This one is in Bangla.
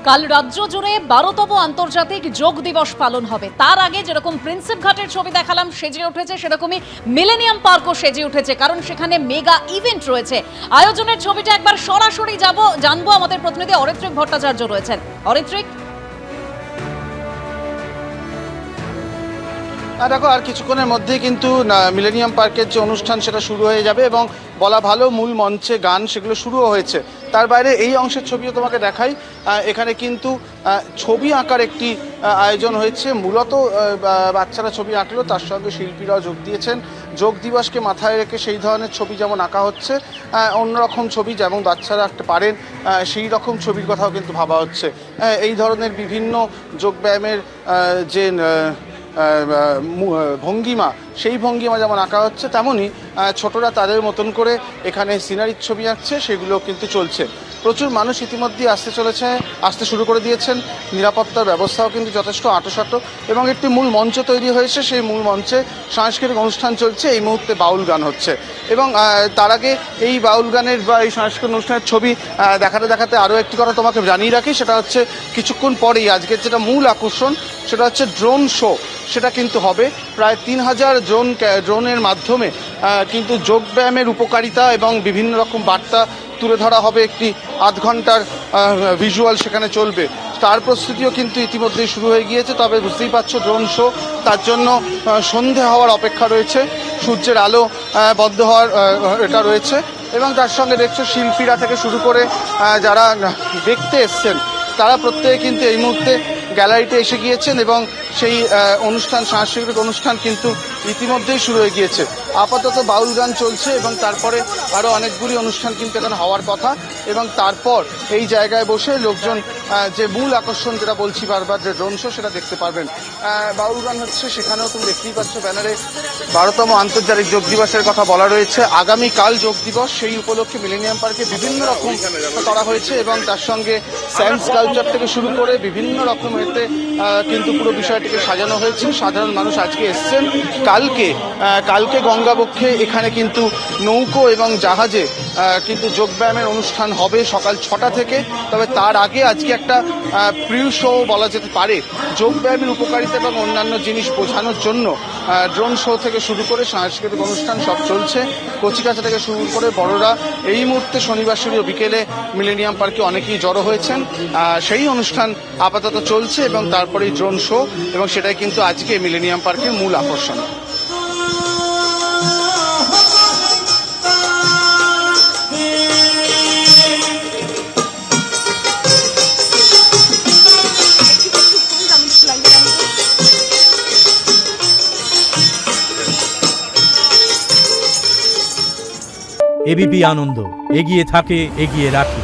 কাল রাজ্য জুড়ে 12তম আন্তর্জাতিক যোগ দিবস পালন হবে। তার আগে যেরকম প্রিন্সেপ ঘাটের ছবি দেখালাম সেজে উঠেছে, সেরকমই মিলেনিয়াম পার্কও সেজে উঠেছে, কারণ সেখানে মেগা ইভেন্ট রয়েছে। আয়োজনের ছবিটা একবার সরাসরি জানবো, আমাদের প্রতিনিধি অরিত্রিক ভট্টাচার্য রয়েছেন। অরিত্রিক, দেখো আর কিছুক্ষণের মধ্যেই কিন্তু মিলেনিয়াম পার্কের যে অনুষ্ঠান সেটা শুরু হয়ে যাবে এবং বলা ভালো মূল মঞ্চে গান সেগুলো শুরুও হয়েছে। তার বাইরে এই অংশের ছবিও তোমাকে দেখাই। এখানে কিন্তু ছবি আঁকার একটি আয়োজন হয়েছে। মূলত বাচ্চারা ছবি আঁকলো, তার সঙ্গে শিল্পীরাও যোগ দিয়েছেন। যোগ দিবসকে মাথায় রেখে সেই ধরনের ছবি যেমন আঁকা হচ্ছে, অন্যরকম ছবি যেমন বাচ্চারা আঁকতে পারেন সেই রকম ছবির কথাও কিন্তু ভাবা হচ্ছে। এই ধরনের বিভিন্ন যোগব্যায়ামের যে ভঙ্গিমা, সেই ভঙ্গিমা যেমন আঁকা হচ্ছে, তেমনই ছোটরা তাদের মতন করে এখানে সিনারির ছবি আঁকছে, সেগুলো কিন্তু চলছে। প্রচুর মানুষ ইতিমধ্যেই আসতে শুরু করে দিয়েছেন। নিরাপত্তার ব্যবস্থাও কিন্তু যথেষ্ট আঁটোসাঁটো এবং একটি মূল মঞ্চ তৈরি হয়েছে। সেই মূল মঞ্চে সাংস্কৃতিক অনুষ্ঠান চলছে। এই মুহূর্তে বাউল গান হচ্ছে এবং তার আগে এই বাউল গানের বা এই সাংস্কৃতিক অনুষ্ঠানের ছবি দেখাতে আরও একটি কথা তোমাকে জানিয়ে রাখি, সেটা হচ্ছে কিছুক্ষণ পরেই আজকের যেটা মূল আকর্ষণ সেটা হচ্ছে ড্রোন শো। সেটা কিন্তু হবে। প্রায় 3000 ড্রোনের মাধ্যমে কিন্তু যোগব্যায়ামের উপকারিতা এবং বিভিন্ন রকম বার্তা তুলে ধরা হবে। একটি আধ ঘন্টার ভিজুয়াল সেখানে চলবে। তার প্রস্তুতিও কিন্তু ইতিমধ্যেই শুরু হয়ে গিয়েছে। তবে বুঝতেই পারছো ড্রোন শো, তার জন্য সন্ধে হওয়ার অপেক্ষা রয়েছে, সূর্যের আলো বন্ধ হওয়ার এটা রয়েছে এবং তার সঙ্গে দেখছো শিল্পীরা থেকে শুরু করে যারা দেখতে এসছেন তারা প্রত্যেকে কিন্তু এই মুহূর্তে গ্যালারিতে এসে গিয়েছেন এবং সেই সাংস্কৃতিক অনুষ্ঠান কিন্তু ইতিমধ্যেই শুরু হয়ে গিয়েছে। আপাতত বাউল গান চলছে এবং তারপরে আরও অনেকগুলি অনুষ্ঠান কিন্তু এখানে হওয়ার কথা এবং তারপর এই জায়গায় বসে লোকজন যে মূল আকর্ষণ যেটা বলছি বারবার, যে ড্রোন শো, সেটা দেখতে পারবেন। বাউল গান হচ্ছে, সেখানেও তুমি দেখতেই পাচ্ছ ব্যানারে 12তম আন্তর্জাতিক যোগ দিবসের কথা বলা রয়েছে। আগামীকাল যোগ দিবস, সেই উপলক্ষে মিলেনিয়াম পার্কে বিভিন্ন রকম করা হয়েছে এবং তার সঙ্গে সায়েন্স কালচার থেকে শুরু করে বিভিন্ন রকম এতে কিন্তু পুরো বিষয়টিকে সাজানো হয়েছে। সাধারণ মানুষ আজকে এসছেন। কালকে গঙ্গাবক্ষে এখানে কিন্তু নৌকো এবং জাহাজে কিন্তু যোগব্যায়ামের অনুষ্ঠান হবে সকাল 6টা থেকে। তবে তার আগে আজকে একটা প্রি শো বলা যেতে পারে। যোগব্যায়ামের উপকারিতা এবং অন্যান্য জিনিস বোঝানোর জন্য ড্রোন শো থেকে শুরু করে সাংস্কৃতিক অনুষ্ঠান সব চলছে। কচিকাঁচা থেকে শুরু করে বড়রা এই মুহূর্তে শনিবার বিকেলে মিলেনিয়াম পার্কে অনেকেই জড়ো হয়েছেন। সেই অনুষ্ঠান আপাতত চলছে এবং তারপরেই ড্রোন শো, এবং সেটাই কিন্তু আজকে মিলেনিয়াম পার্কের মূল আকর্ষণ। এবিপি আনন্দ, এগিয়ে থাকে, এগিয়ে রাখে।